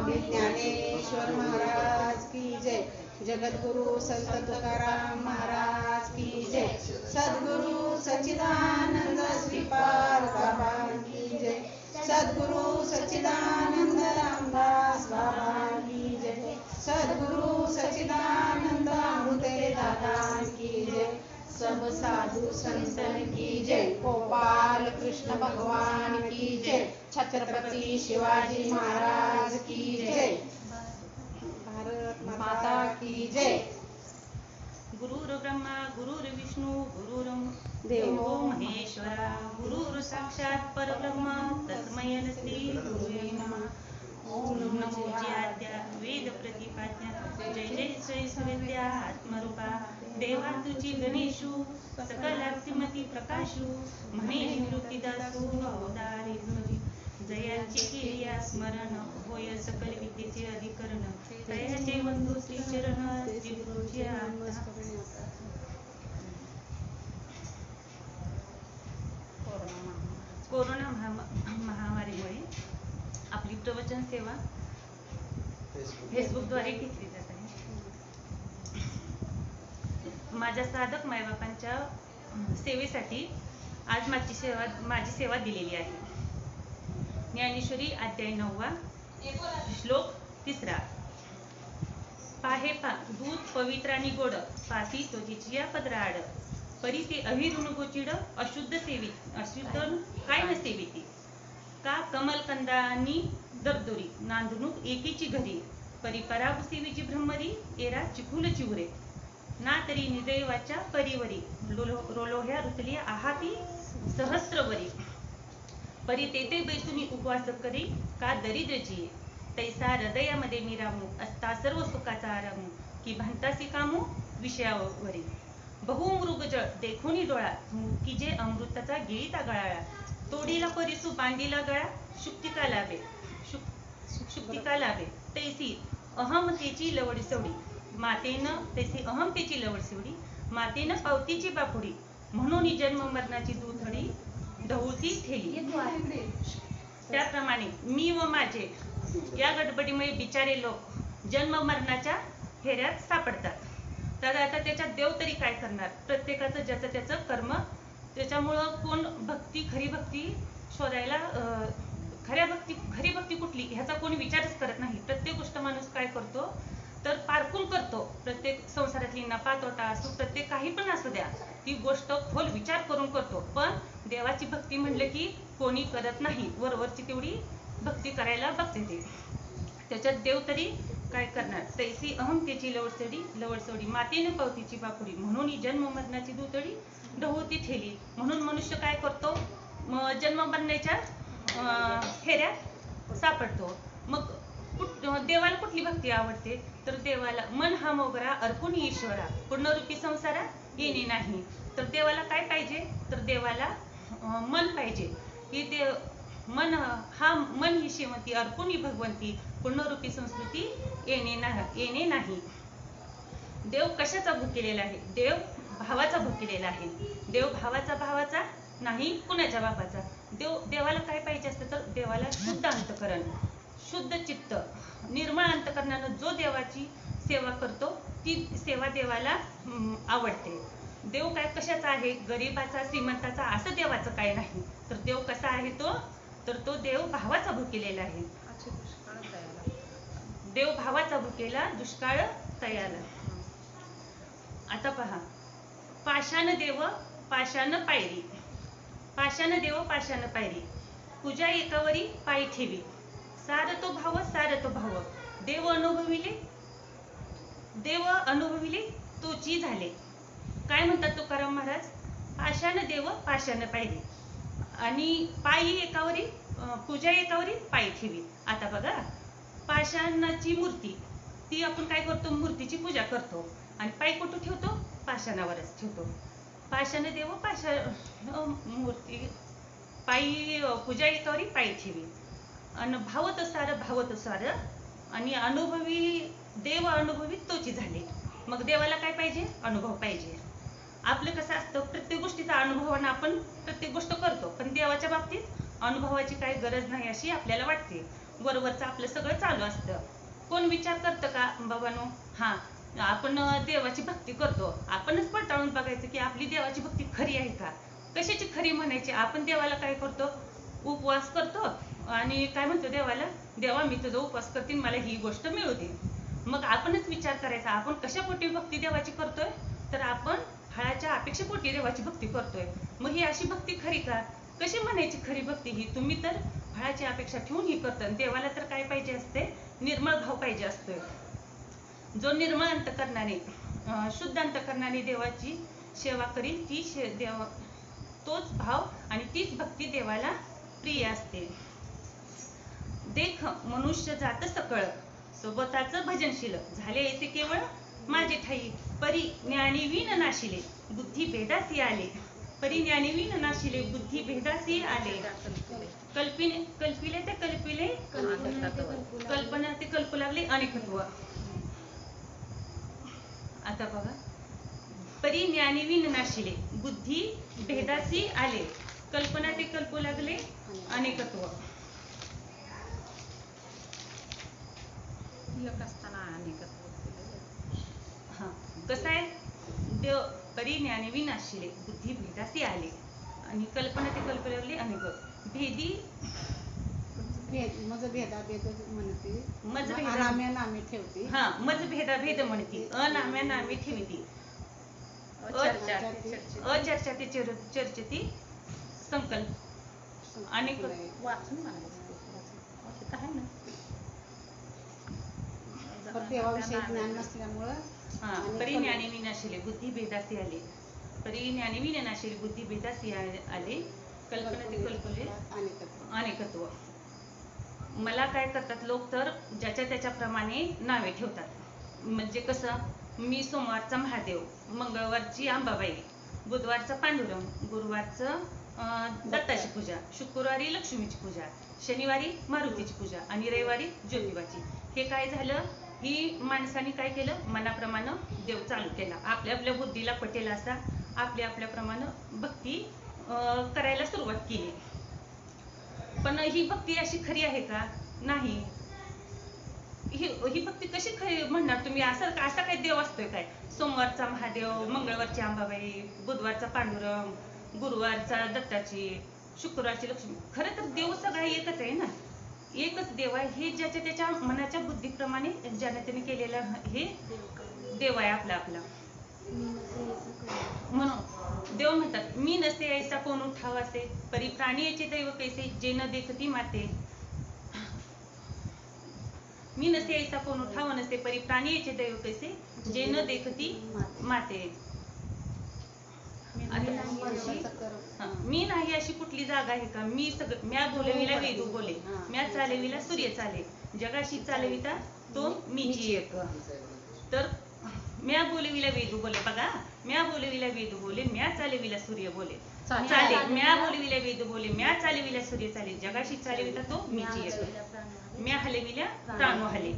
स्वामी ज्ञानेश्वर महाराज की जय। जगद्गुरु संत तुकाराम महाराज की जय। सद्गुरु सच्चिदानंद श्रीपाद बाबा की जय। सद्गुरु सच्चिदानंद रामदास बाबा की जय। सद्गुरु सच्चिदानंद अमृते दादा की जय। सब साधु संतन की जय। गोपाल कृष्ण भगवान की जय। छत्रपति शिवाजी महाराज की जय। भारत माता की जय। गुरुर् ब्रह्मा गुरुर्विष्णू गुरुर्देवो महेश्वरा गुरुर् साक्षात परब्रह्म तस्मै श्री गुरुवे नमः। ओम नमो ज्याद्या वेद प्रतिपाद्या जय जय जय सुविद्या आत्मरूपा देवा तुझी गणेशू सकलाप्तिमती प्रकाशू म्हणे निवृत्तीदासू अवतारी तुझी जयांची केलिया स्मरण होय सकल विद्येचे अधिकरण दयाचे बंधू श्री चरण श्री गुरुजी कोरोना महामारीमुळे आपली प्रवचन सेवा फेसबुकद्वारे घेतली जात आहे। माझ्या साधक मायबापांच्या सेवेसाठी आज माझी सेवा दिलेली आहे। ज्ञानेश्वरी अध्याय 9 श्लोक 3 पाहे दूध पवित्र आणि गोड पासी तोजीची या पदराड परी ते अहिरुण गोचिड अशुद्ध काय न सेविती का कमलकंदानी दरदोरी नांदणूक एकीची घरी परी पराभुसेवीची ब्रह्मरी एरा चिखुल चिवरे ना तरी निदैवाच्या परीवरी रोलोह्या रुतली आहाती सहस्रवरी परी तेथे बैसुनी उपवास करी का दरिद्रची तैसा हृदयामध्ये मी रामू असता सर्व सुखाचा आरामू की भांतासी कामू विषयावरी बहुमृगजळ देखोनी डोळा की जे अमृताचा गिळीता गळाळा तोडीला परिसू बांधीला गळा शुक्तिका लाभे तैसी अहमतेची लवड सवडी मातेनं तैसी अहमतेची लवड सवडी मातेनं पावतीची बापुडी म्हणून जन्म मरणाची दूधडी ढवळती ठेली। त्याप्रमाणे मी व माझे या गडबडीमुळे बिचारे लोक जन्म मरणाच्या फेऱ्यात सापडतात। तर आता त्याच्यात देव तरी काय करणार? प्रत्येकाचं ज्याचं त्याचं कर्म त्याच्यामुळं कोण खरी भक्ती शोधायला खरी भक्ती कुठली ह्याचा कोणी विचारच करत नाही। प्रत्येक गोष्ट माणूस काय करतो तर पारखून करतो। प्रत्येक संसारातली नफा तोटा असो प्रत्येक काही पण असू द्या ती गोष्ट खोल विचार करून करतो। पण देवाची भक्ती म्हणलं की कोणी करत नाही, वरवरची तेवढी भक्ती करायला बघते ते। त्याच्यात देव तरी काय करणार? तैसी अहमतेची लवडसवडी मातेने पावतीची बापुडी म्हणून जन्म मरणाची दूतडी ढवळती ठेली। म्हणून मनुष्य काय करतो? जन्म मरण्याच्या फेऱ्यात सापडतो। मग देवाला कुठली भक्ती आवडते? तर देवाला मन हा मोगरा अर्पून ईश्वरा पूर्णरूपी संसारा येणे नाही। तर देवाला काय पाहिजे? तर देवाला मन पाहिजे की मन ही श्रीमती अर्पुणी भगवंती पूर्णरूपी संस्कृती येणे नाही। देव कशाचा भुकेलेला आहे? देव भावाचा भुकेलेला आहे। देव भावाचा नाही कुणाच्या बापाचा। देवाला काय पाहिजे असतं? तर देवाला शुद्ध अंतकरण शुद्ध चित्त निर्मळ अंतकरणानं जो देवाची सेवा करतो ती सेवा देवाला आवडते। देव काय कशाचा आहे? गरीबाचा श्रीमंताचा असं देवाचं काय नाही। तर देव कसा आहे तो देव भावाचा भुकेलेला आहे। देव भावाचा भुकेला दुष्काळ तयाला। आता पहा पाषाण देव पाषाण पायरी पूजा एकावरी पाय ठेवी सार तो भाव देव अनुभविले तोची झाले। काय म्हणतात तुकाराम महाराज? पाषाण देव पाषाण पायरी आणि पायी एकावरी पूजा एकावरी पाय ठेवी। आता बघा पाषाणाची मूर्ती ती आपण काय करतो? मूर्तीची पूजा करतो आणि पाय कुठं ठेवतो? पाषाणावरच ठेवतो। पाषाण देव पाषाण मूर्ती पायी पूजा एकावरी पाय ठेवी आणि भावत सार आणि देव अनुभवी तोची झाले। मग देवाला काय पाहिजे? अनुभव पाहिजे। आपलं कसं असतं प्रत्येक गोष्टीचा अनुभवानं आपण प्रत्येक गोष्ट करतो, पण देवाच्या बाबतीत अनुभवाची काही गरज नाही अशी आपल्याला वाटते। वरवरचं आपलं सगळं चालू असतं. कोण विचार करतं का बाबांनो, हा आपण देवाची भक्ती करतो, आपणच पडताळून बघायचं की आपली देवाची भक्ती खरी आहे का. कशाची खरी म्हणायची. आपण देवाला काय करतो, उपवास करतो आणि काय म्हणतो देवाला, देवा मी तुझा उपवास करते, मला ही गोष्ट मिळू दे. मग आपणच विचार करायचा आपण कशापोटी भक्ती देवाची करतोय, तर आपण फळाच्या अपेक्षेपोटी देवाची भक्ती करतोय. मग ही अशी भक्ती खरी का. कशी म्हणायची खरी भक्ती ही. तुम्ही तर फळाची अपेक्षा ठेवून ही करता. देवाला तर काय पाहिजे असते, निर्मळ भाव पाहिजे असतोय. जो निर्मळ अंतकरणाने शुद्ध अंतकरणाने देवाची सेवा करील ती देव, तोच भाव आणि तीच भक्ती देवाला प्रिय असते. देख मनुष्य जात सकळ, सोबताच भजनशील, झाले ऐसे केवळ माझे ठाई, परी ज्ञानीवीन नाशिले, बुद्धी भेदासी आले. परी ज्ञानीवीन नाशिले, बुद्धी भेदासी आले. कल्पिले ते कल्पिले, कल्पना ते कल्पू लागले अनेकत्व. आता बघा, परी ज्ञानीवीन नाशिले, बुद्धी भेदासी आले, कल्पना ते कल्पू लागले अनेकत्व. हा कसं आहे, देव परी ज्ञानीवी नाशिले, बुद्धी भेदासी आले आणि कल्पना ते कल्पू लागले अनेकत्व. भेदी मज भेदा भेद म्हणते, मज अनाम्या नामे ठेवते. हा मज भेदा भेद म्हणती, अनाम्या नामे ठेवती, अचर्चा ते चर्चती, संकल्प अनेक वाचून काय ना देवाविषयी ज्ञान नसल्यामुळं. परी ज्ञानी विनाशिले, बुद्धी भेदासी आले. परी ज्ञानी विनाशिले, बुद्धी भेदासी आले, कल्पना ते कल्पले अनेकत्व. मला काय करतात लोक, तर ज्याच्या त्याच्याप्रमाणे नावे ठेवतात. म्हणजे कसं, मी सोमवारचा महादेव, मंगळवारची अंबाबाई, बुधवारचा पांडुरंग, गुरुवारचं दत्ताची पूजा, शुक्रवारी लक्ष्मीची पूजा, शनिवारी मारुतीची पूजा आणि रविवारी ज्योतिबाची. हे काय झालं, ही माणसाने काय केलं, मनाप्रमाणे देव चालू केला. आपल्या आपल्या बुद्धीला पटेल असा आपल्या आपल्याप्रमाणे भक्ती करायला सुरुवात केली. पण ही भक्ती अशी खरी आहे का, नाही. ही भक्ती कशी खरी म्हणणार तुम्ही. असा काय देव असतोय काय. सोमवारचा महादेव, मंगळवारची अंबाबाई, बुधवारचा पांडुरंग, गुरुवारचा दत्ताची, शुक्रवारची लक्ष्मी. खरं तर देव सगळा एकच आहे ना, एकच देव आहे. हे ज्याच्या त्याच्या मनाच्या बुद्धीप्रमाणे ज्याने त्याने केलेलं हे देव आहे आपला आपला. म्हणून देव म्हणतात, मी नसे ऐसा कोण उठावा असे, परी प्राणी याचे दैव कैसे, जे न देखती माते. मी नसे ऐसा कोण उठावा नसे, परी प्राणी याचे दैव कैसे, जे न देखती माते. मी नाही अशी कुठली जागा आहे का. मी सगळं, म्या बोलविला वेदू बोले, म्या चालविला सूर्य चाले, जगाशी चालविता तो मीची एक. तर म्या बोलविला वेदू बोले, बघा, म्या बोलविला वेदू बोले, म्या चालविला सूर्य बोले चाले, म्या बोलविला वेदू बोले, म्या चालविला सूर्य चाले, जगाशी चालविता तो मीची एक. म्या हलविल्या प्राणो हले,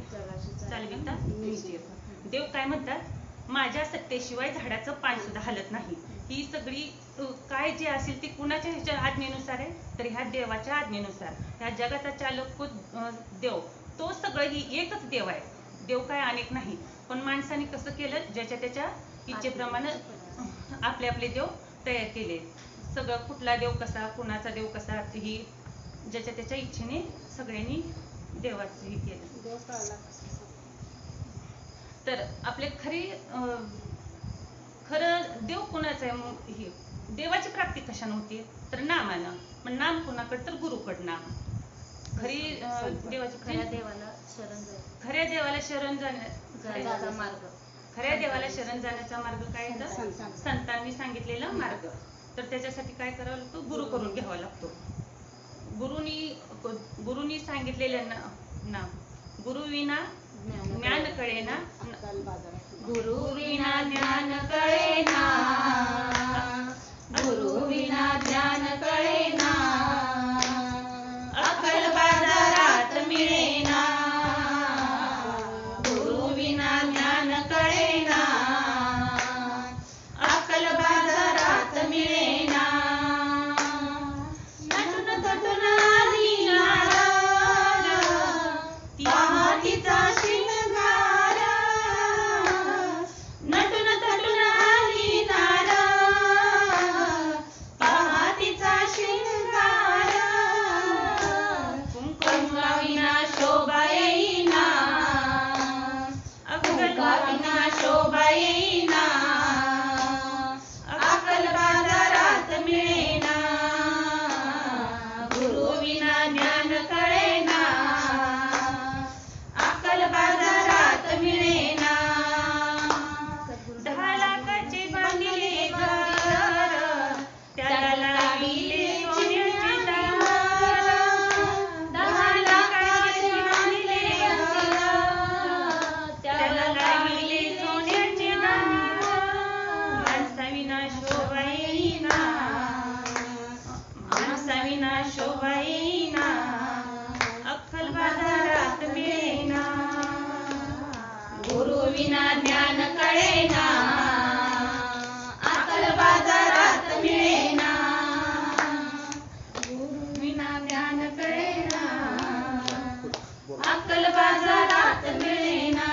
चालविता मीची एक. देव काय म्हणतात, माझ्या सत्तेशिवाय झाडाचं पान सुद्धा हलत नाही. ही सगळी काय जे असेल ते कुणाच्या ह्याच्या आज्ञेनुसार आहे, तर ह्या देवाच्या आज्ञेनुसार. ह्या जगाचा चालक देव, तो सगळं ही एकच देव आहे. देव काय अनेक नाही. पण माणसाने कसं केलं, ज्याच्या त्याच्या इच्छेप्रमाणे आपले आपले देव तयार केले. सगळं कुठला देव कसा, कुणाचा देव कसा, ही ज्याच्या त्याच्या इच्छेने सगळ्यांनी देवाचं हे केलं. तर आपले खरं देव कुणाचं आहे. ही देवाची प्राप्ती कशाने होती, तर नामानं. पण नाम कुणाकडं, तर गुरुकडनं. खरी देवाची, खऱ्या देवाला शरण जाण्याचा मार्ग, खऱ्या देवाला शरण जाण्याचा मार्ग काय आहे, संतांनी सांगितलेला मार्ग. तर त्याच्यासाठी काय करावं लागतो, गुरु करून घ्यावा लागतो. गुरुनी सांगितलेलं नाम, गुरु विना ज्ञान कळेना, गुरु विना ज्ञान कळेना, गुरु विना ज्ञान कळेना, अक्कल बाजारात मिळेना, गुरु विना ज्ञान कळेना, अक्कल बाजारात मिळेना. नटून थटून आली नारळ, शोभा येईना, माणसाविना शोभा येईना, अक्कल बाजारात मिळेना, गुरु विना ज्ञान कळेना, अक्कल बाजारात मिळेना, गुरु विना ज्ञान कळेना, अक्कल बाजारात मिळेना.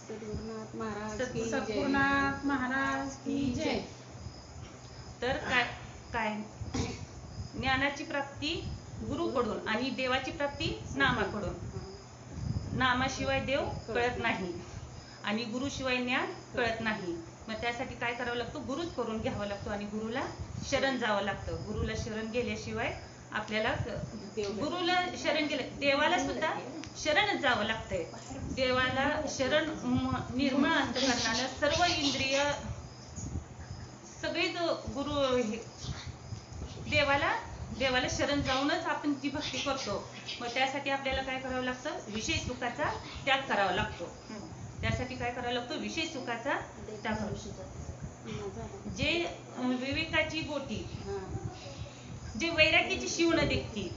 सद्गुरुनाथ महाराज की जय. सद्गुरुनाथ महाराज की जय. तर काय ज्ञानाची प्राप्ती गुरुकडून आणि देवाची प्राप्ती नामाकडून. नामाशिवाय देव कळत नाही आणि गुरुशिवाय ज्ञान कळत नाही. मग त्यासाठी काय करावं लागतं? गुरुच करून घ्यावं लागतो आणि गुरुला शरण जावं लागतं. गुरुला शरण गेल्याशिवाय आपल्याला गुरुला शरण गेलं, देवाला सुद्धा शरणच जावं लागतंय. देवाला शरण निर्मळ अंतःकरणानं सर्व इंद्रिय सगळेच गुरु देवाला शरण जाऊनच आपण ती भक्ती करतो. मग त्यासाठी आपल्याला काय करावं लागतं? विषय सुखाचा त्याग करावा लागतो. त्यासाठी काय करावं लागतं? विषय सुखाचा त्याग. जे विवेकाची बोटी, जे वैराग्याची शिवण देखती,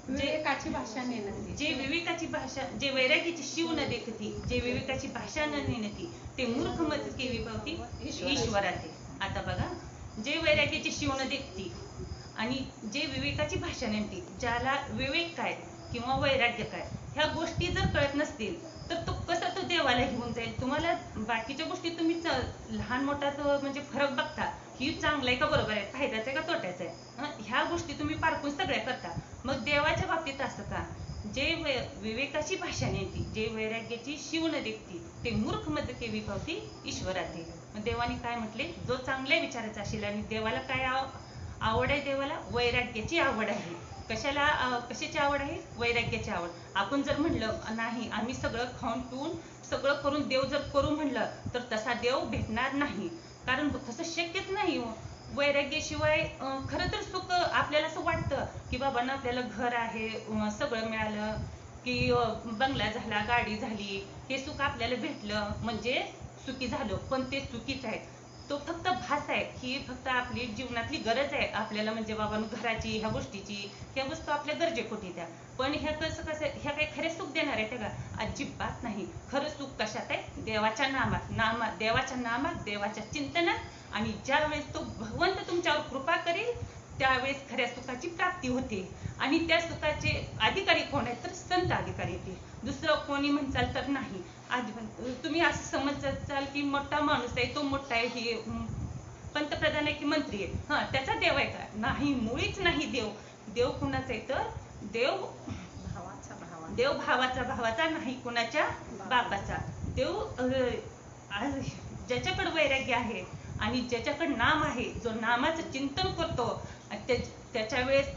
विवेकाची भाषा नेणती, जे विवेकाची भाषा, जे वैराग्याची शिवण देखती, जे विवेकाची भाषा न नेणती, ते मूर्ख मत केवी पावती ईश्वराते. आता बघा, जे वैराग्याची शिवण देखती आणि जे विवेकाची भाषा नेणती, ज्याला विवेक काय किंवा वैराग्य काय ह्या गोष्टी जर कळत नसतील तर तो कसा तो देवाला घेऊन जाईल? तुम्हाला बाकीच्या गोष्टी तुम्ही लहान मोठा म्हणजे फरक बघता, ही चांगलं आहे का बरोबर आहे, फायद्याचं आहे का तोट्याचं आहे, ह्या गोष्टी तुम्ही पारखून सगळ्या करता. मग देवाच्या बाबतीत असं का? जे विवेकाची भाषा नेती, जे वैराग्याची शिवण देखती, ते मूर्ख मत केवी पावती ईश्वराते. मग देवाने काय म्हटले? जो चांगल्या विचाराचा असेल आणि देवाला काय आवड आहे? देवाला वैराग्याची आवड आहे. कशाची आवड आहे? वैराग्याची आवड. आपण जर म्हणलं नाही आम्ही सगळं खाऊन पिऊन सगळं करून देव जर करू म्हणलं तर तसा देव भेटणार नाही, कारण तसं शक्यच नाही. वैराग्याशिवाय खरं तर सुख आपल्याला असं वाटतं की बाबा ना आपल्याला घर आहे, सगळं मिळालं की बंगला झाला, गाडी झाली, हे सुख आपल्याला भेटलं म्हणजे सुखी झालो. पण ते चुकीच आहे. तो फक्त भास आहे. ही फक्त आपली जीवनातली गरज आहे आपल्याला, म्हणजे बाबा घराची, ह्या गोष्टीची, ह्या वस्तू आपल्या गरजेपोटी द्या. पण ह्या कसं ह्या काही खरे सुख देणार आहे का? अजिबात नाही. खरं सुख कशात आहे? देवाच्या नामात, देवाच्या नामात, देवाच्या चिंतनात. आणि ज्या वेळेस तो भगवंत तुमच्यावर कृपा करेल त्यावेळेस खऱ्या सुखाची प्राप्ती होते. आणि त्या सुखाचे अधिकारी कोण आहेत? तर संत अधिकारी येते, दुसरं कोणी म्हणचाल तर नाही. तुम्ही असं समजाल की मोठा माणूस आहे, तो मोठा आहे, हे पंतप्रधान आहे की मंत्री आहे, त्याचा देव आहे का? नाही, मुळीच नाही. देव कुणाचा आहे? तर देव भावाचा नाही, कुणाच्या बापाचा. देव ज्याच्याकडे वैराग्य आहे आणि ज्याच्याकडे नाम आहे, जो नामाचं चिंतन करतो, त्याच वेळेस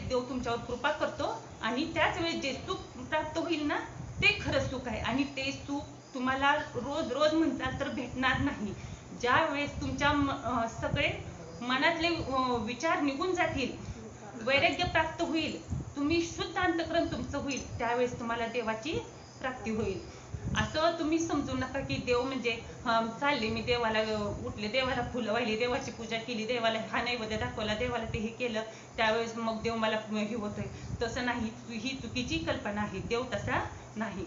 देव तुमच्यावर कृपा करतो आणि त्याच वेळेस जे सुख प्राप्त होईल ना ते खरं सुख आहे. आणि ते सुख तुम्हाला रोज म्हणताल तर भेटणार नाही. ज्या वेळेस तुमच्या सगळे मनातले विचार निघून जातील, वैराग्य प्राप्त होईल, तुम्ही शुद्ध अंतःकरण तुमचं होईल, त्यावेळेस तुम्हाला देवाची प्राप्ती होईल. असं तुम्ही समजू नका की देव म्हणजे चालले मी देवाला उठले, देवाला फुलं वाहिली, देवाची पूजा केली, देवाला हा नैवेद्य दाखवला, देवाला ते हे केलं, त्यावेळेस मग देव मला हे होतोय. तसं नाही. ही चुकीची कल्पना आहे. देव तसा नाही.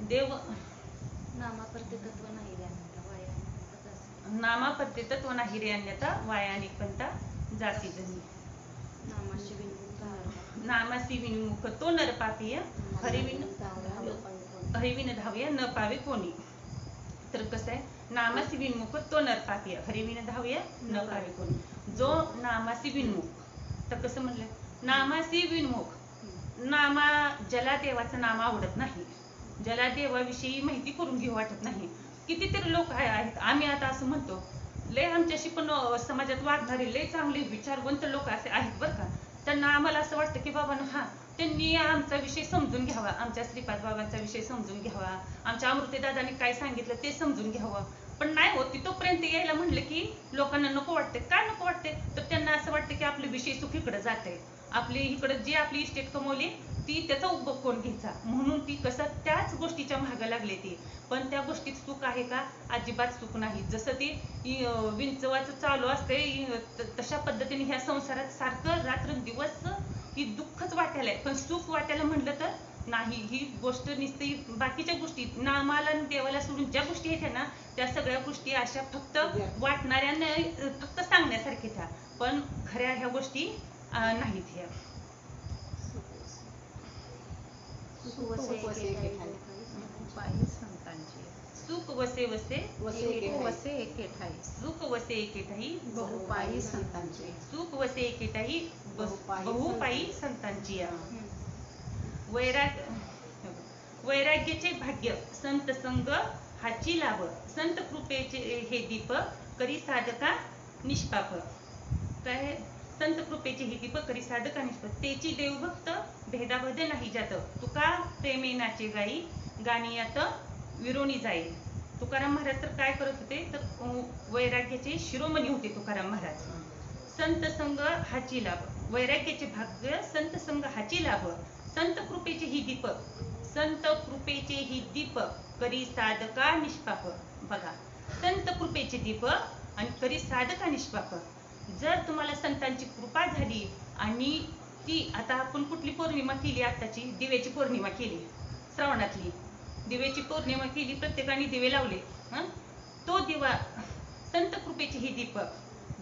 देव नामापरते तत्व नाही रे अन्यथा वायाने पंता जासी जनी. नामासी विनमुख तो नर पापीय, हरिविन धावया न पावे कोणी. तर कसं आहे? नामासी विनमुख तो नर पापीय, हरिविन धावया न पावे कोणी. जो नामासी विनमुख, तर कसं म्हणलं? नामासी विनमुख, ज्याला देवाचं नाम आवडत नाही, ज्याला देवाविषयी माहिती करून घेऊ वाटत नाही. कितीतरी लोक आहेत, आम्ही आता असं म्हणतो, लय आमच्याशी पण समाजात वागणारे लय चांगले विचारवंत लोक असे आहेत बरं का. त्यांना आम्हाला असं वाटतं की बाबा त्यांनी आमचा विषय समजून घ्यावा, आमच्या श्रीपाद बाबांचा विषय समजून घ्यावा, आमच्या अमृतेदादांनी काय सांगितलं ते समजून घ्यावं. पण नाही होत. तिथपर्यंत यायला म्हणलं की लोकांना नको वाटते. काय नको वाटते? तर त्यांना असं वाटतं की आपले विषय सुख इकडे जाते, आपली इकडे जी आपली इस्टेट कमवली ती त्याचा उपभोग कोण घ्यायचा, म्हणून ती कसं त्याच गोष्टीच्या मागे लागले ती. पण त्या गोष्टीत सुख आहे का? अजिबात सुख नाही. जसं ते विंचवाचं चालू असते तशा पद्धतीने ह्या संसारात सारखं रात्रंदिवस ही दुःखच वाटायला आहे, पण सुख वाटायला म्हणलं तर नाही. ही गोष्ट नुसती बाकीच्या गोष्टी नामाला आणि देवाला सोडून ज्या गोष्टी आहेत ना, त्या सगळ्या गोष्टी अशा फक्त वाटणाऱ्या, फक्त सांगण्यासारख्या त्या, पण खऱ्या ह्या गोष्टी नाहीत. ह्या सुख वसे एके ठाई. पायी संतांची सुख वसे वसे वसे एके ठाई. सुख वसे एके ठाई. बहुपायी संतांची सुख वसे एके ठाई. बहुपायी संतांची. वैराग्याचे भाग्य संत संग हाची लाभ. संत कृपेचे हे दीप करी साधका निष्पाप. काय? संत कृपेचे हे दीप करी साधका निष्पाप. तेची देवभक्त भेदाभेद नाही जात. तुका प्रेमेनाचे गाई गाणियात विरोणी जाई. तुकाराम महाराज तर काय करत होते तर वैराग्याचे शिरोमणी होते तुकाराम महाराज. संत संग हाची लाभ. वैराग्याचे भाग्य संत संग हाची लाभ. संत कृपेचे ही दीप. संत कृपेचे ही दीप करी साधका निष्पाप. बघा, संत कृपेचे दीप आणि करी साधका निष्पाप. जर तुम्हाला संतांची कृपा झाली आणि ती आता आपण कुठली पौर्णिमा केली, आताची दिव्याची पौर्णिमा केली, श्रावणातली दिव्याची पौर्णिमा केली, प्रत्येकाने दिवे लावले. तो दिवा संत कृपेचे ही दीप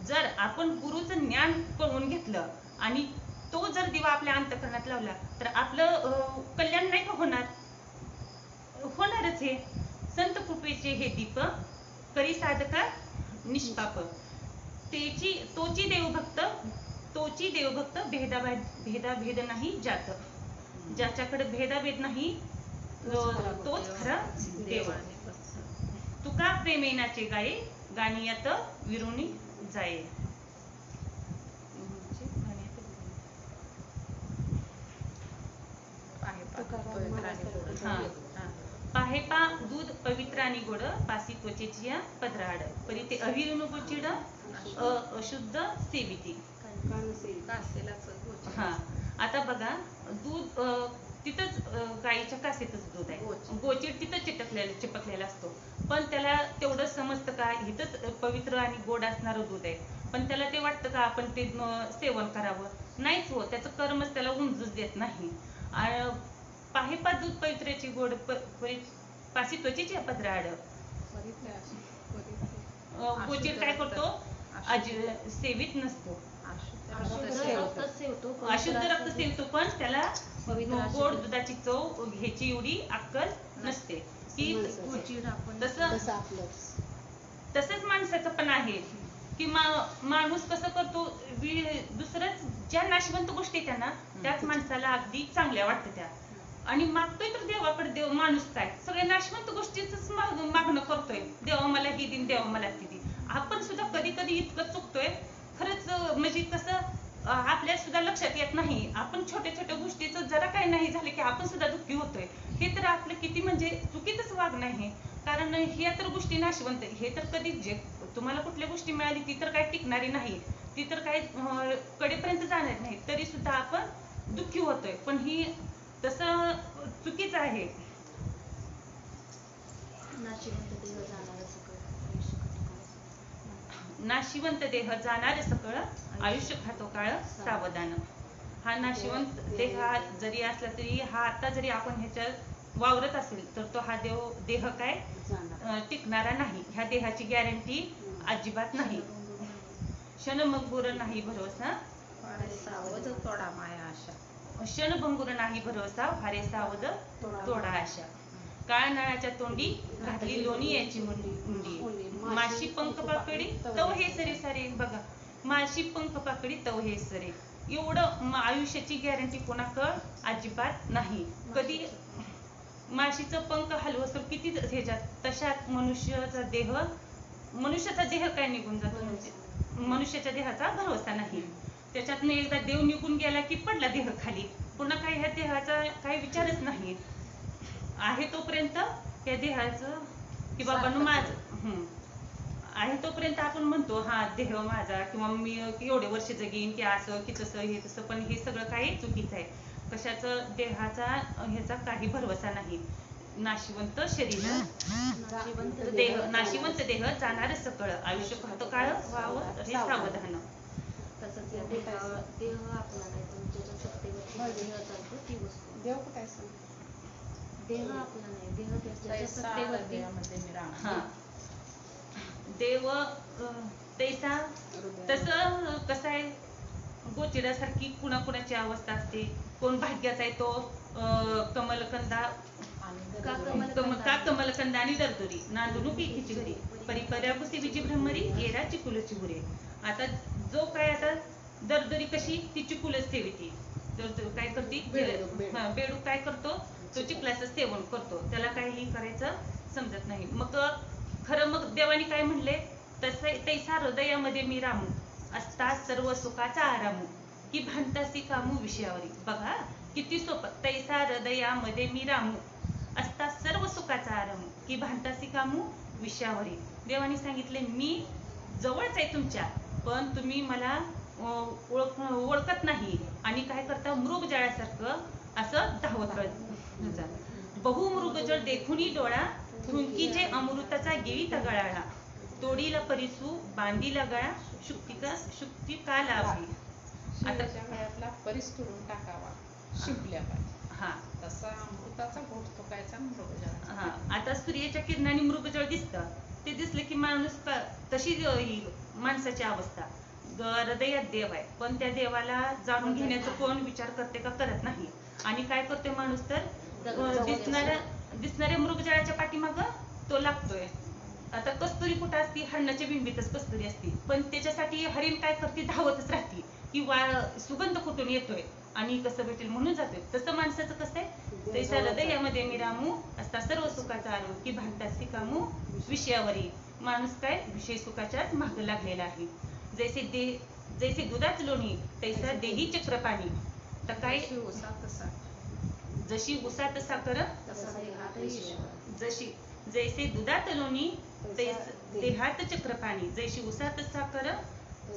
जर आपण गुरुचं ज्ञान कळून घेतलं आणि तो जर दिवा आपल्या अंतःकरणात लावला तर आपलं कल्याण नाही का होणार? होणारच. हे संत कृपेचे हे दीप करी साधका निष्पाप. तोची देवभक्त भेदाभेद नाही जात. ज्याच्याकडे भेदाभेद नाही तोच खरा देव. तुका प्रेमेनाचे गाये गाणियात विरुणी जाये. पाहेपा दूध पवित्र आणि गोड. पासी त्वचेची पदराड. परी ते अविरुण गोचिड अशुद्ध सेविती. हा, आता बघा, दूध तिथंच गाईच्या कासेतच दूध आहे, गोचिड तिथं चिपकलेला असतो, पण त्याला तेवढं समजतं का इथंच पवित्र आणि गोड असणारं दूध आहे, पण त्याला ते वाटतं का आपण ते सेवन करावं? नाहीच हो, त्याचं कर्मच त्याला उमजूच देत नाही. पाहेपा दूध पवित्राची गोड पासी त्वचेची पदराड. गोचिड काय करतो? सेवित नसतो, अशुद्ध रक्त सेवतो, पण त्याला गोड दुधाची चव घ्यायची एवढी अक्कल नसते. की तसंच माणसाचं पण आहे की माणूस कसं करतो, दुसरंच ज्या नाशवंत गोष्टी त्यांना त्याच माणसाला अगदी चांगल्या वाटतं त्या, आणि मागतोय तर देवाकडे. देव माणूस काय सगळ्या नाशवंत गोष्टीच मागणं करतोय, देवा मला ही दिन, देवा मला ती दिन. आपण सुद्धा कधी कधी इतकं चुकतोय खरंच, म्हणजे कसं आपल्याला सुद्धा लक्षात येत नाही. आपण छोट्या छोट्या गोष्टीचं जरा काही नाही झालं की आपण सुद्धा दुःखी होतोय. हे तर आपलं किती म्हणजे चुकीचंच वागणं आहे. कारण ह्या तर गोष्टी नाशवंत, हे तर कधी जे तुम्हाला कुठल्या गोष्टी मिळाली ती तर काही टिकणारी नाही, ती तर काही कडेपर्यंत जाणार नाही, तरी सुद्धा आपण दुःखी होतोय. पण ही तसं चुकीचं आहे. नाशिवंत देह जाणार सकळ. आयुष्य खातो काळ सावधान. हा नाशिवंत देह जरी असला तरी, हा आता जरी आपण ह्याच्यात वावरत असेल तर तो हा देह काय टिकणारा नाही. ह्या देहाची गॅरंटी अजिबात नाही. क्षणभंगुर नाही भरोसा. क्षणभंगुर नाही भरोसा. फारे सावध तोडा आशा. काळनाळाच्या तोंडी घातली लोणी याची मुंडी. माशी पंख पाकडी तव हे सरे सारे. बघा, माशी पंख पाकडी तव हे सरे. एवढं आयुष्याची गॅरंटी कोणाकडं अजिबात नाही. कधी माशीचं पंख हलवसर किती ह्याच्यात, तशात मनुष्याचा देह काय निघून जातो, म्हणजे मनुष्याच्या देहाचा भरोसा नाही. त्याच्यातनं एकदा देव निघून गेला की पडला देह खाली, पुन्हा काही ह्या देहाचा काही विचारच नाही. आहे तोपर्यंत या देहाचं की बाबा माझं आहे तोपर्यंत आपण म्हणतो हा देह माझा, किंवा मी एवढे वर्ष जगीन की असं की तसं हे तसं, पण हे सगळं काही चुकीचं आहे. कशाचं देहाचा ह्याचा काही भरवसा नाही. नाशिवंत शरीर नाशिवंत देह जाणार सकळ आयुष्य पाहतं काळ व्हावं हे सावधान. तसंच या देह आपला नाही पण ज्याच्या सत्तेवर देह चालतो ती वस्तू. देव कुठे आहे? देह आपला नाही, देह त्याच्या सत्तेवरती. हा देव तैसा तसं कसं आहे गोचिडासारखी कुणाकुणाची अवस्था असते. कोण भाग्याचा आहे तो कमलकंदा का कमलकंदा आणि दरदोरी नांदुनु पीकीची घरी परिपर्यापुसी विजी भ्रमरी येरा चिकुलची हुरे. आता जो काय आता दरदोरी कशी ती चिकुलच ठेवती. काय करते बेडूक काय करतो तो चिखलाचं सेवन करतो. त्याला काही करायचं समजत नाही. मग खरं मग देवाने काय म्हणले तसं तैसा हृदयामध्ये मी रामू असता सर्व सुखाचा आरामू की भांतासी कामू विषयावरी. बघा किती सोपं. तैसा हृदयामध्ये मी रामू असता सर्व सुखाचा आरामू की भांतासी कामू विषयावरी. देवाने सांगितले मी जवळच आहे तुमच्या पण तुम्ही मला ओळखत नाही आणि काय करता मृगजळासारखं असं धावत. बहुमृगजळ देखुनी डोळा थुंकीचे अमृताचा गिळीत गळाळा तोडीला परिसू बांधीला गळा शुक्ती का लाभली. आता गळ्यातला परिस तोडून टाकावा शिंपल्या पाहिजे. हा तसा अमृताचा घोट थोकायचा मृगजळ. हा आता सूर्याच्या किरणाने मृगजळ दिसतं. ते दिसलं की माणूस तशी ही माणसाची अवस्था. हृदयात देव आहे पण त्या देवाला जाणून घेण्याचा कोण विचार करते का करत नाही. आणि काय करतोय माणूस तर दिसणाऱ्या मृगजळाच्या पाठीमाग तो लागतोय. आता कस्तुरी कुठं असती हरणाच्या बिंबीतच कस्तुरी असती पण त्याच्यासाठी हरिण काय करते धावतच राहते की सुगंध कुठून येतोय आणि कसं भेटेल म्हणून जातोय. तसं माणसाचं कसं आहे तैसा हृदयामध्ये मी रामू असता सर्व सुखाचा आरो की भांतासी कामू विषयावरी. माणूस काय विषय सुखाच्याच माग लागलेला आहे. जैसे दुधात लोणी तैसा देही चक्रपाणी. तर काय जशी उसात साखर जैसे दुधात लोणी देहात चक्रपाणी जैशी उसात साखर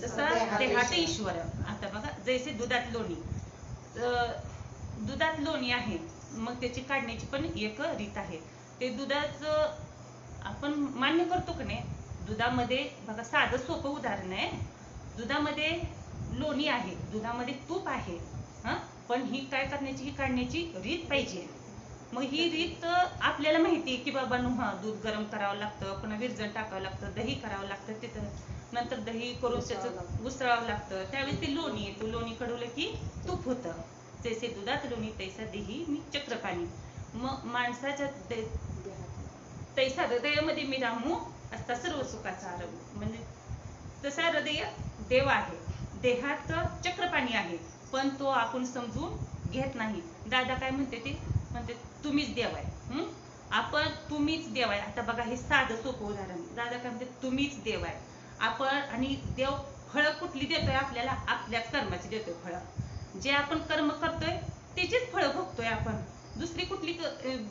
तसा देहात ईश्वर. आता बघा जैसे दुधात लोणी आहे मग त्याची काढण्याची पण एक रीत आहे. ते दुधाचं आपण मान्य करतो की नाही. दुधामध्ये बघा साधं सोपं उदाहरण आहे. दुधामध्ये लोणी आहे दुधामध्ये तूप आहे पण ही काय करण्याची ही काढण्याची रीत पाहिजे. मग ही रीत आपल्याला माहिती आहे की बाबा दूध गरम करावं लागतं पुन्हा विरजण टाकावं लागतं दही करावं लागतं तिथं नंतर दही करून त्याचं उसळावं लागतं त्यावेळेस ते लोणी येतो. लोणी कडवलं की तूप होतं. जैसे दुधात लोणी तैसा देही मी चक्रपाणी. मग माणसाच्या तैसा हृदयामध्ये मी रामू असता सर्व सुखाचा आरंभ. म्हणजे तसा हृदय देव आहे देहात चक्रपाणी आहे पण तो आपण समजून घेत नाही. दादा काय म्हणते तुम्हीच देव आहे. आपण तुम्हीच देव आहे. आता बघा हे साधं सोपं उदाहरण. दादा काय म्हणते तुम्हीच देव आहे. आपण आणि देव फळं कुठली देतोय आपल्याला आपल्याच कर्माची देतोय फळं. जे आपण कर्म करतोय त्याचीच फळं भोगतोय आपण.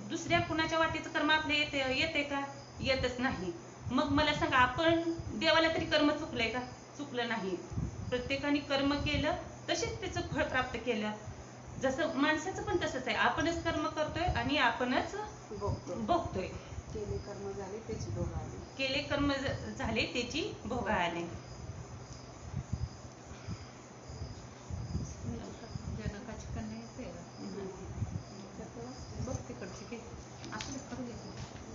दुसऱ्या कुणाच्या वाटेचं कर्म आपल्या येते का येतच नाही. मग मला सांगा आपण देवाला तरी कर्म चुकलंय का चुकलं नाही. प्रत्येकाने कर्म केलं तसेच त्याचं फळ प्राप्त केलं. जसं माणसाचं पण तसंच आहे. आपणच कर्म करतोय आणि आपणच भोगतोय. केले कर्म झाले त्याची भोग आले. केले कर्म झाले त्याची भोगा आले. जनकाची कन्या येते बघ तिकडची की असं करू देते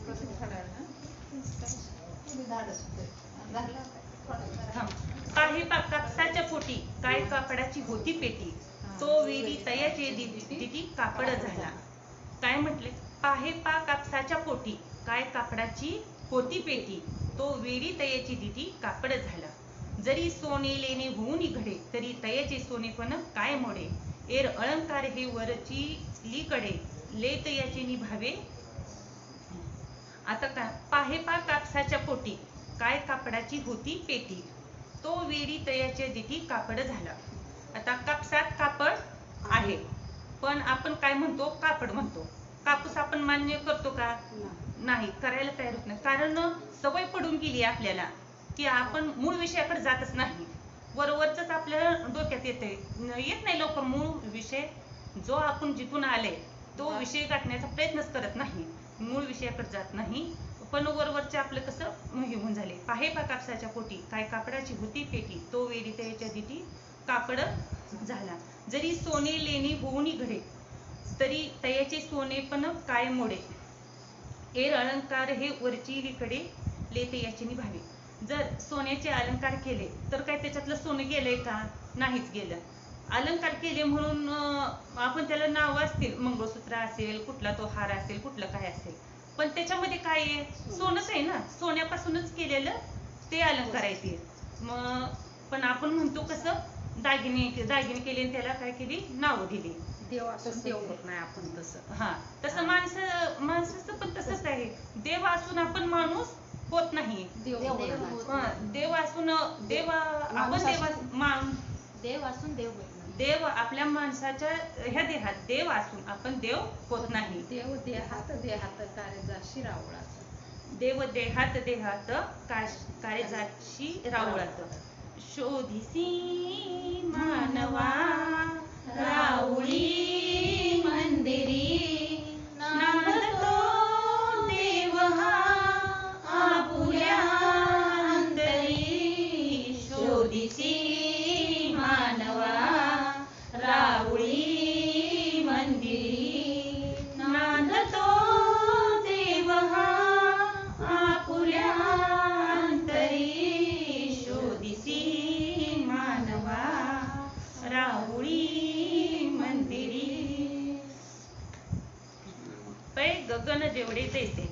कसं खडायला काही कापसाच्या पोटी काय कापडाची होती पेटी तो वेरी तयाचे दिदी कापड झाला. काय म्हटले पाहे पा कापसाच्या पोटी काय कापडाची होती पेटी तो वेरी तयाची दिदी कापड झाला. जरी सोने लेणे होऊन घडे तरी तयाचे सोनेपण काय मोडे. एर अलंकार हे वरची लीकडे लेत याचे निभावे. आता काय पाहे पा कापसाच्या पोटी काय कापडाची होती पेटी तो वेरी तयाच्या दिदी कापड झाला. आता कापसात कापड आहे पण आपण काय म्हणतो कापड म्हणतो. कापूस आपण मान्य करतो का नाही करायला तयार होत नाही. कारण सवय पडून गेली आपल्याला की आपण मूळ विषयाकडे जातच नाही. वरवरच आपल्याला डोक्यात येत नाही लवकर मूळ विषय जो आपण जिथून आले तो विषय गाठण्याचा प्रयत्नच करत नाही, मूळ विषयाकडे जात नाही, पण वरवरचे आपलं कसं घेऊन झाले. पाहे पा कापसाच्या पोटी काय कापडाची होती पेटी, तो वेडी तयाच्या दिटी कापड झाला. जरी सोने लेणी होऊनी घडे, तरी तयाचे सोने पण काय मोडे. एर अलंकार हे वरची विकडे लेते याची निभावे. जर सोन्याचे अलंकार केले तर काय त्याच्यातलं सोनं गेलंय का? नाहीच गेलं. अलंकार केले म्हणून आपण त्याला नाव असतील, मंगळसूत्र असेल, कुठला तो हार असेल, कुठलं काय असेल, पण त्याच्यामध्ये काय आहे? सोनच आहे ना, सोन्यापासूनच केलेलं ते अलंकार आहे ते. मग पण आपण म्हणतो कसं दागिने केले आणि त्याला काय केली? नावं दिली. देव असून देव होत नाही आपण तसं. हा, तसं माणसाचं पण तसंच आहे. देव असून आपण माणूस होत नाही. देव असून देव असून देव होत नाही. देव आपल्या माणसाच्या ह्या देहात देव असून आपण देव होत नाही. देव देहात काळजाशी रावळात. देव देहात काळजाशी रावळात. शोधिसी मानवा राऊळी मंदिरी, नांदतो देव हा आपुल्या अंतरी. शोधिसी मानवा राऊळी मंदिरी, नांदतो देव हा आपुल्या अंतरी. शोधिसी मानवा राऊळी मंदिरी. पै गगन जेवढे तैसे,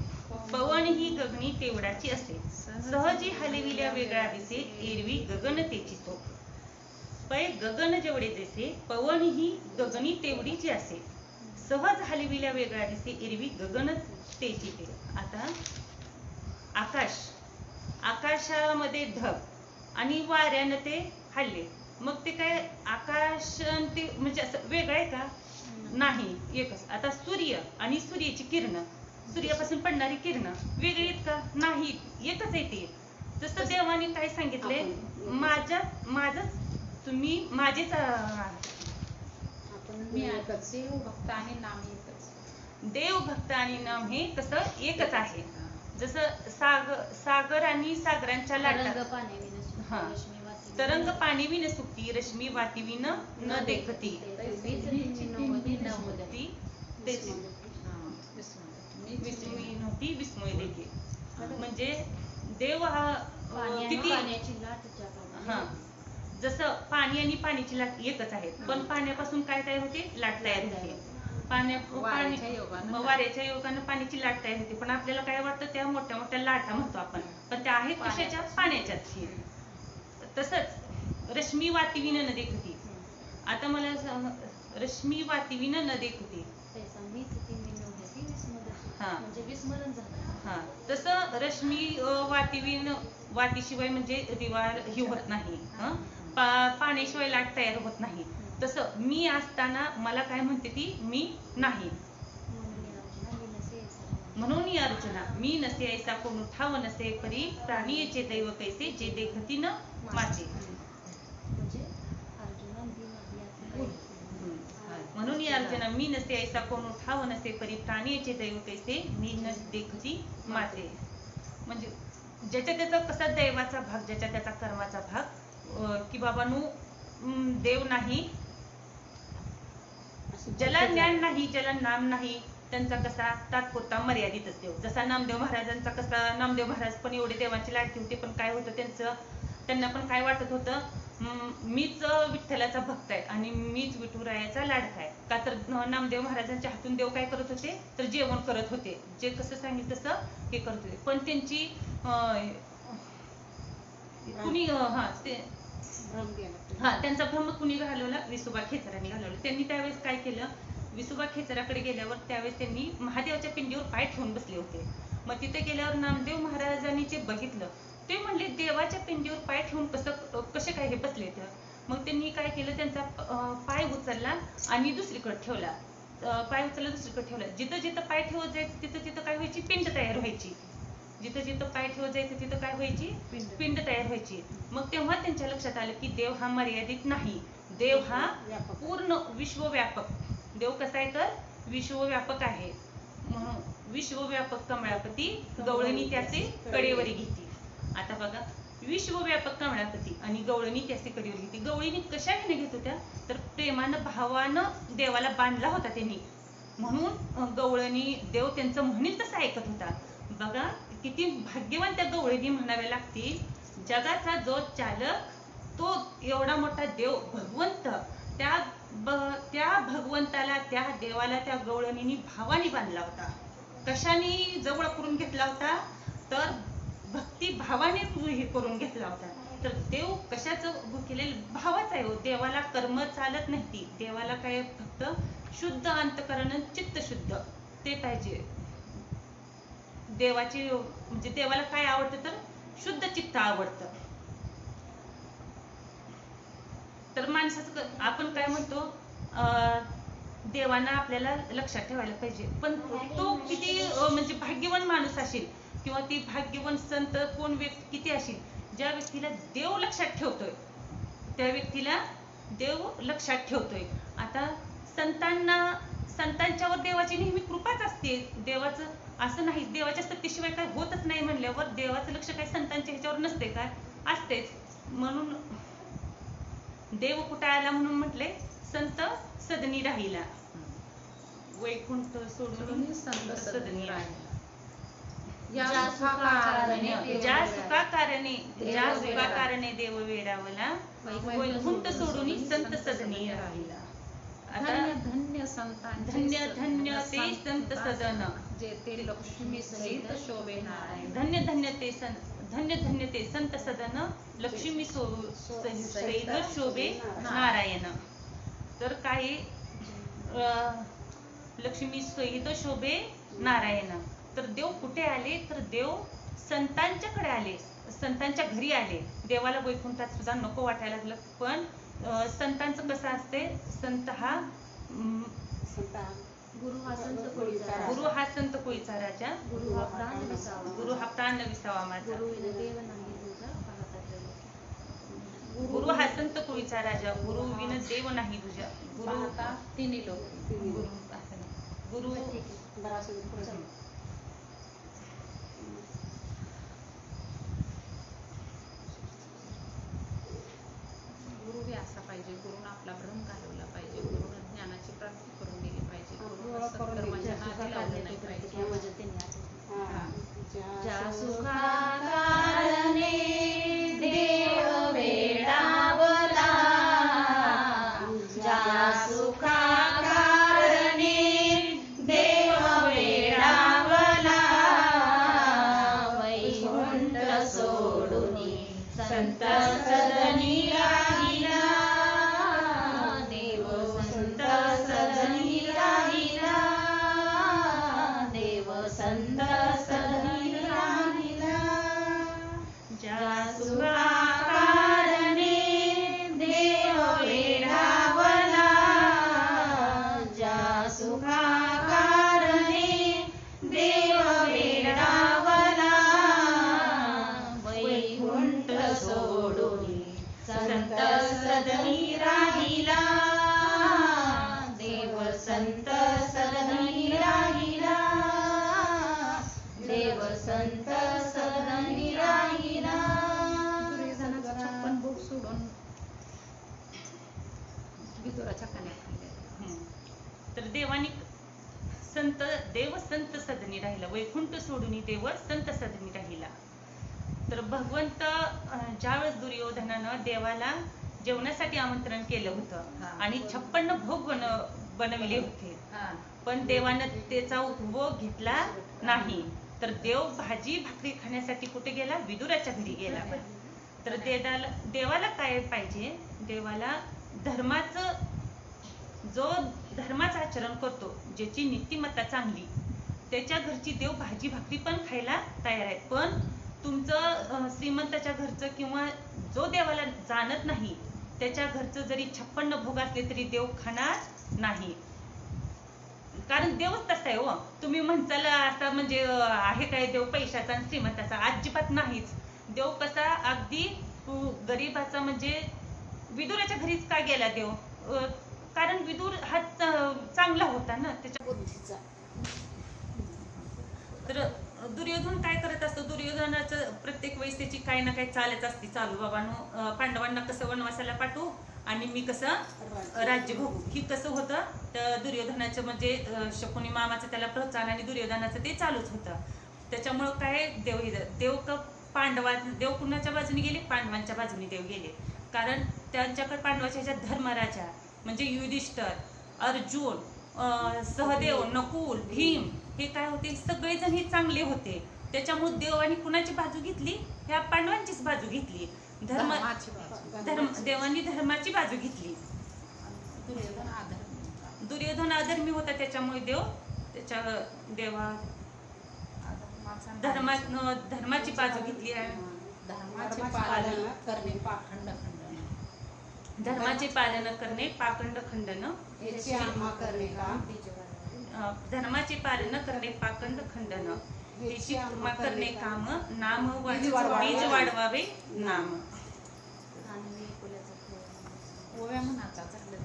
पवन ही गगनी तेवढाची असे. सहजी हलविल्या वेगळा दिसे, एरवी गगन तेची तो. पै गगन जेवढे तैसे, पवन ही गगनी तेवढीची असे. सहज हलविल्या वेगळा दिसे, एरवी गगन तेची ते. आता आकाशामध्ये ढग आणि वाऱ्यानं ते हल्ले, मग ते काय आकाश ते म्हणजे असं वेगळं आहे का? नाही, एकच. आता सूर्य आणि सूर्याची किरण, सूर्यापासून पडणारी किरण वेगळी आहेत का? नाही, एकच आहे ते. जसं देवाने काय सांगितले, माझंच तुम्ही माझेच मी एकच. देव भक्त आणि नाम एकच. देव भक्त आणि नाम हे तसं एकच आहे. जसं सागर आणि सागरांच्या लाटा. हा, तरंग पाणी विन सुकती, रश्मी वाती विन न देखती. विस्मयी नव्हती विस्मय देखे. म्हणजे देव हा किती, हा, जसं पाणी आणि पाण्याची लाट एकच आहे, पण पाण्यापासून काय तयार होते? लाट तयार होते. वाऱ्याच्या योगानं पाण्याची लाट तयार होते, पण आपल्याला काय वाटतं? त्या मोठ्या मोठ्या लाटा म्हणतो आपण, पण त्या आहेत कशाच्या? पाण्याच्याच. तसंच रश्मी वातीविन न देखती. आता मला रश्मी वातीविन न देखती, हा, म्हणजे विस्मरण झालं. हा, तसं रश्मी वातीशिवाय म्हणजे दिवा ही होत नाही, पाण्याशिवाय लाट तयार होत नाही. तसं मी असताना मला काय म्हणते ती? मी नाही. म्हणून या अर्जुना, मी नसे ऐसा कोण ठाव नसे, परी प्राणीचे दैव कैसे, जे देखती न माझे. म्हणून या अर्जुना, मी नसे ऐसा कोण ठाव नसे, परी प्राणीचे दैव कैसे, मी न देखती माझे. म्हणजे ज्याच्या त्याचा कसा दैवाचा भाग, ज्याच्या त्याचा कर्माचा भाग, की बाबांनो देव नाही, ज्याला ज्ञान नाही, ज्याला नाम नाही, त्यांचा कसा तात्पुरता मर्यादितच देव. जसा नामदेव महाराजांचा कसा, नामदेव महाराज पण एवढे देवाची लाडकी होते, पण काय होतं त्यांना पण काय वाटत होतं? मीच विठ्ठलाचा भक्त आहे आणि मीच विठुरायाचा लाडका आहे. का तर नामदेव महाराजांच्या हातून देव काय करत होते? तर जेवण करत होते. जे कसं सांगितलं तसं हे करत होते. पण त्यांची कुणी त्यांचा भ्रम कुणी घालवला? विसोबा खेचरांनी घालवला. त्यांनी त्यावेळेस काय केलं? विसोबा खेचराकडे गेल्यावर त्यावेळेस त्यांनी महादेवाच्या पिंडीवर पाय ठेवून बसले होते. मग तिथे गेल्यावर नामदेव महाराजांनी जे बघितलं, ते म्हणले देवाच्या पिंडीवर पाय ठेवून कसे काय हे बसले? तर मग त्यांनी काय केलं? त्यांचा पाय उचलला आणि दुसरीकडे ठेवला. पाय उचलला दुसरीकडे ठेवला. जिथं जिथं पाय ठेवत जायचं तिथं तिथं काय व्हायची? पिंड तयार व्हायची. जिथं जिथं पाय ठेवत जायचं तिथं काय व्हायची? पिंड तयार व्हायची. मग तेव्हा त्यांच्या लक्षात आलं की देव हा मर्यादित नाही, देव हा पूर्ण विश्वव्यापक. देव कसा आहे तर विश्वव्यापक आहे. म्हणून विश्वव्यापक कमळापती गवळणी त्याचे कडेवरी घेती. आता बघा, विश्वव्यापक कमळापती आणि गवळणी त्याचे कडेवर घेती. गवळणी कशाने घेत होत्या तर प्रेमानं भावानं देवाला बांधला होता त्यांनी, म्हणून गवळणी देव त्यांचं म्हणेल तसं ऐकत होता. बघा किती भाग्यवान त्या गवळणी म्हणाव्या लागतील. जगाचा जो चालक तो एवढा मोठा देव भगवंत, त्या भगवंताला त्या देवाला त्या गवळणीने भावाने बांधला होता. कशाने जवळ करून घेतला होता तर भक्ती भावाने हे करून घेतला होता. तर देव कशाचं केलेलं भावाच आहे. देवाला कर्म चालत नाही. देवाला काय फक्त शुद्ध अंतकरण चित्त शुद्ध ते पाहिजे. देवाची म्हणजे देवाला काय आवडतं तर शुद्ध चित्त आवडतं. तर माणसाचं आपण काय म्हणतो देवाना आपल्याला लक्षात ठेवायला पाहिजे, पण तो किती म्हणजे भाग्यवान माणूस असेल किंवा ती भाग्यवान संत कोण व्यक्ती किती असेल, ज्या व्यक्तीला देव लक्षात ठेवतोय त्या व्यक्तीला देव लक्षात ठेवतोय. आता संतांच्यावर देवाची नेहमी कृपाच असते. देवाचं असं नाही, देवाच्या सत्तेशिवाय काय होतच नाही म्हणल्यावर देवाचं लक्ष काय संतांच्या ह्याच्यावर नसते काय, असतेच. म्हणून देव कुठे आला म्हणून म्हटले संत सदनी राहिला, वैकुंठ सोडून संत सदनी राहिला. ज्या सुखा कारणे देव वेडावला, वैकुंठ सोडून संत सदनी राहिला. धन्य संतांचे धन्य धन्य ते संत सदन, जेथे लक्ष्मी सहित शोभे नारायण. धन्य धन्य ते संत सदन, लक्ष्मी सहित शोभे नारायण. तर काही लक्ष्मी सहित शोभे नारायण. तर देव कुठे आले तर देव संतांच्याकडे आले, संतांच्या घरी आले. देवाला वैकुंठात सुद्धा नको वाटायला लागलं, पण संतांचं कसं असते, संत हा गुरु हा संत कोळीचा राजा, गुरु हा प्राण विसावा माझा, गुरु हा संत कोळीचा राजा, गुरु विन देव नाही तुझ्या. गुरु तिन्ही लोक गुरु गुरु बी असा पाहिजे, गुरुनं आपला भ्रम घालवला पाहिजे, गुरुनं ज्ञानाची प्राप्ती करून दिली पाहिजे, गुरुनं सत्कर्माच्या नादी लावलं नाही पाहिजे. ज्या सुखा कारणे देव वेडावला, ज्या सुखा कारणे देव वेडावला, वैकुंठ सोडून संत सदनी राहिला, देव संत सदनी राहिला, देव संत सदनी राहिला. ज्या सुखा कारणे देव वेडावला, ज्या सुखा कारणे देव वेडावला, वैकुंठ सोडून संत सदनी राहिला, देव संत सदनी राहिला, देव संत सदनी राहिला. दुर्योधनाचा 56 भोग सोडून विदुराच्या कन्या खाल्ल्या. तर देव संत सदनी राहिला, वैकुंठ सोडून देव संत सदनी राहिला. तर भगवंत ज्यावेळेस दुर्योधनानं देवाला जेवणासाठी आमंत्रण केलं होतं आणि 56 भोग बनविले होते, पण देवानं त्याचा उपभोग घेतला नाही. तर देव भाजी भाकरी खाण्यासाठी कुठे गेला, विदुराच्या घरी गेला. तर देवाला काय पाहिजे, देवाला जो धर्माचं आचरण करतो, ज्याची नीतिमत्ता चांगली, त्याच्या घरची देव भाजी भाकरी पण खायला तयार आहे. पण तुमचं श्रीमंताच्या घरचं किंवा जो देवाला जाणत नाही त्याच्या घरचं जरी 56 भोग असले तरी देव खाणार नाही. कारण देवच तसा आहे हो. तुम्ही म्हणताल आता म्हणजे आहे काय देव पैशाचा आणि श्रीमंताचा, अजिबात नाहीच. देव कसा अगदी गरीबाचा, म्हणजे विदुराच्या घरीच का गेला देव, कारण विदुर हा चांगला होता ना त्याच्या बुद्धीचा. तर दुर्योधन काय करत असतो, दुर्योधनाचं प्रत्येक वेळेस त्याची काही ना काही चालच असते चालू, बाबांनो पांडवांना कसं वनवासाला पाठवू आणि मी कसं राज्य भोगू. ही कसं होतं तर दुर्योधनाचं म्हणजे शकुनी मामाचं त्याला प्रोत्साहन आणि दुर्योधनाचं ते चालूच होतं. त्याच्यामुळं काय देव देव कुणाच्या बाजूने गेले, पांडवांच्या बाजूने देव गेले. कारण त्यांच्याकडे पांडवाच्या ह्याच्यात धर्मराजा म्हणजे युधिष्ठिर, अर्जुन, सहदेव, नकुल, भीम हे काय होते, सगळेजण हे चांगले होते. त्याच्यामुळे देवानी कुणाची बाजू घेतली, ह्या पांडवांचीच बाजू घेतली. देवानी धर्माची बाजू घेतली. दुर्योधन अधर्मी होता, त्याच्यामुळे देवा धर्माची बाजू घेतली आहे. धर्माचे पालन करणे पाखंड खंडन, धर्माचे पालन करणे पाखंड खंडन, याची आम्हा करणे काम धर्माचे पालन करणे पाखंड खंडन, त्याची आम्हा करणे काम नाम बीज वाढवावे नाम. ओव्या म्हणाचा चाललं,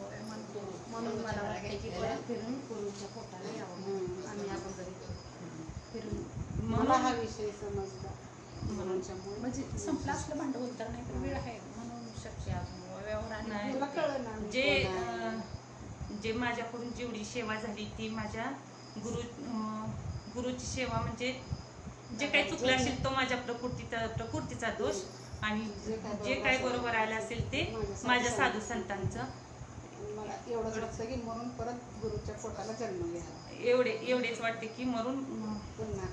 ओव्या म्हणतो म्हणून मला वाटते की परत फिरून गुरुच्या पोटाला यावं आणि आपण घरी फिरून. मला हा विषय समजला म्हणजे संपलं असलं भांडवल तर नाही तर वेळ आहे म्हणून शक्य अजून ओव्यावर आणि तुला कळलं ना जे माझ्याकडून जेवढी सेवा झाली ती माझ्या गुरुची सेवा, म्हणजे जे काही चुकलं असेल तो माझ्या प्रकृतीचा दोष आणि जे काही बरोबर आलं असेल ते माझ्या साधू संतांचं. मला एवढंच वाटतं की मरून परत गुरुच्या पोटाला जन्म घ्यावा. एवढेच वाटते की मरून पुन्हा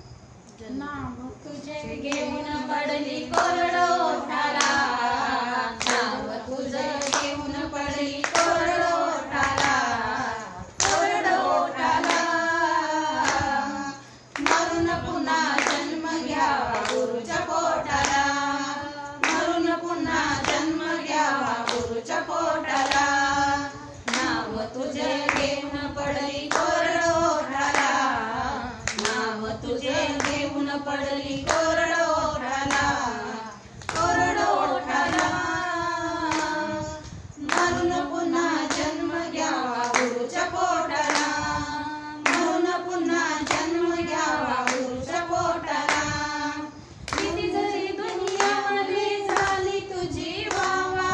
नाम तुझे घेऊन पडली कोरडोठाला, नाव तुझे घेऊन पडली कोरडोठाला, कोरडोठाला मरून पुन्हा जन्म घ्यावा गुरुच्या पोटाला, मरून पुन्हा जन्म घ्यावा गुरुच्या पोटाला, नाव तुझे घेऊन पडली कोरडोठाला, नाव तुझे पडली कोरडोठाला, कोरडोठाला मरून पुन्हा जन्म घ्यावा गुरुच्या पोटाला, मरून पुन्हा जन्म घ्यावा गुरुच्या पोटाला. किती जरी दुनियामध्ये झाली तुझी वावा,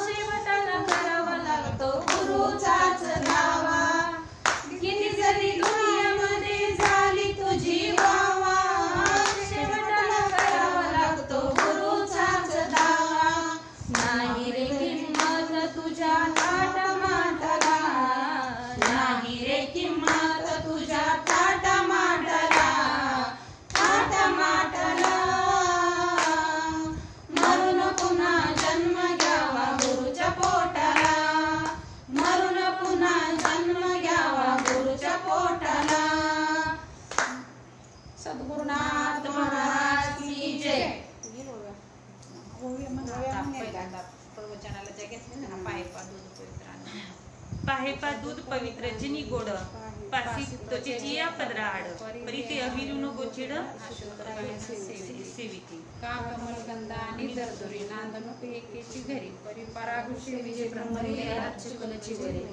शेवटाला करावा लागतो गुरुचाच दावा. किती जरी दुनियामध्ये झाली तुझी वावा, नाही रे किंमत तुझ्या थाटामाटाला, नाही रे किंमत तुझ्या थाटामाटाला, थाटामाटाला मरून पुन्हा जन्म घ्यावा गुरुच्या पोटाला, मरून पुन्हा जन्म घ्यावा गुरुच्या पोटाला. सद्गुरुनाथ महाराज की जय. प्रवचनाला जे घेतले ना, पाहेपा दूध पवित्र, पाहेपा दूध पवित्र जिनी गोड, पासी त्वचेची या पदराआड, परी ते अहिरून गोचिड सेविती. का कमलगंधा आणि दरदुरी नांदणूक एकेची घरी, परी परागुषी विजय ब्रह्मरी अर्चकुलची वरी,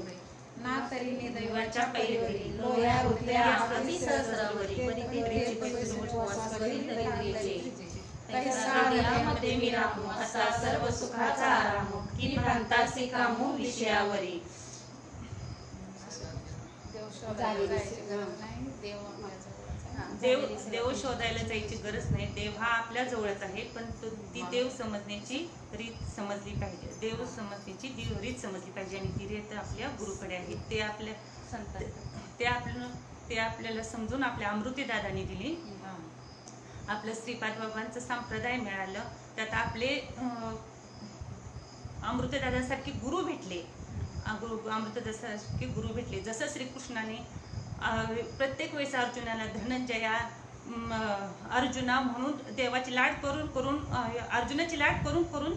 ना तरी दैवाच्या पैलवरी, लोया रुतल्या आरती सहस्रावरी, परी ते प्रेची पवित्र उपवास करी दैत्रीचे. तैसामध्ये मी रामू असा सर्व सुखाचा आराम, की प्रांतासी कामू विषयावरी. देव शोधायला जायची गरज नाही, देव हा आपल्या जवळच आहे, पण ती देव समजण्याची रीत समजली पाहिजे. देव समजण्याची रीत समजली पाहिजे आणि ती रीत आपल्या गुरुकडे आहे. ते आपल्याला समजून आपल्या अमृती दादांनी दिली. आपलं श्रीपाद बाबांचं संप्रदाय मिळालं, त्यात आपले अमृतदादासारखे गुरु भेटले, अमृतदादासारखे गुरु भेटले. जसं श्रीकृष्णाने प्रत्येक वेळेस अर्जुनाला धनंजया अर्जुना म्हणून देवाची लाड करून अर्जुनाची लाड करून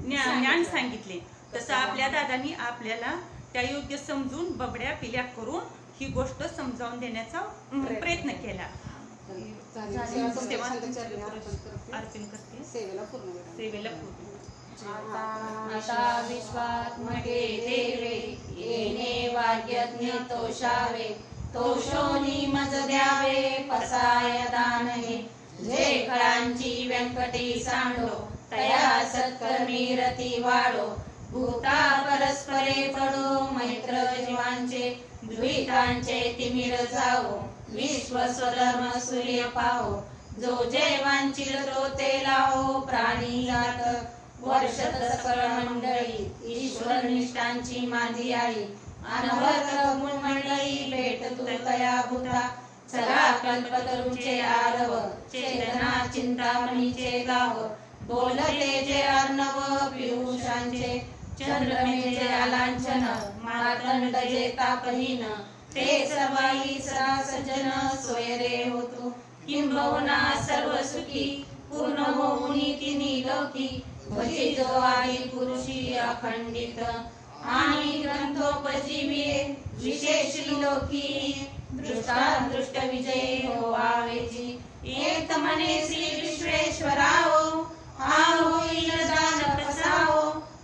ज्ञान सांगितले, तसं आपल्या दादांनी आपल्याला त्या योग्य समजून बबड्या पिल्या करून ही गोष्ट समजावून देण्याचा प्रयत्न केला. अर्पण करते सेवेला पूर्ण. आता विश्वात्मके देवे येणे वाग्यज्ञ तोषावे तोषोनी मज द्यावे पसाय दान हे जे फळांची व्यंकटी सांडो तया सत्कर्मी रती वाढो भूता परस्परे पडो मैत्र जीवांचे द्वितांचे तिमिर जावो विश्व स्वधर्म सूर्य पाहो जो जैवांची तो ते लावो प्राणी जात वर्षत सकळ मंडळी ईश्वर निष्ठांची मांदी आई अनवर्त मंडळी भेट तू तया भूता चला कल्पतरूचे आरव चेतना चिंतामणीचे गाव बोलते जे अर्णव पियुषांचे चंद्रमेचे आलांछन मार्तंड जे तापहीन ते सवाई सजन सोयरे होतो किंबहुना सर्व सुखी पूर्ण होऊनी तिन्ही लोकी भजी जो आदि पुरुषी अखंडित आणि ग्रंथोपजीविये विशेष लोकी दृष्ट विजय हो आवेची एक मने श्री विश्वेश्वराओ हा होईल दान प्रसाओ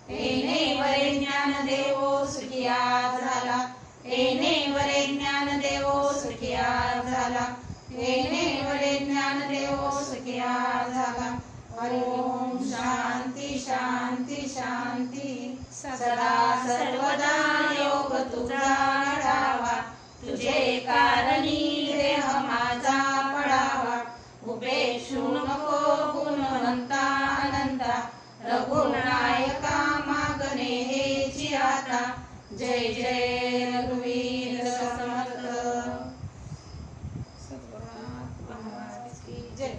येणे वरे ज्ञान देवो सुखिया झाला येणे वरे ज्ञान देवो सुखिया झाला येणे वरे ज्ञान देवो सुखिया झाला ओम शांती शांती शांती सदा सर्वदा योग तुझा घडावा तुझे कारणी देह माझा पडावा उपेक्षू नको गुणवंता अनंता रघुनायका मागणे हेची आता जय जय रघुवीर समर्थ. सद्गुरुनाथ महाराज की जय.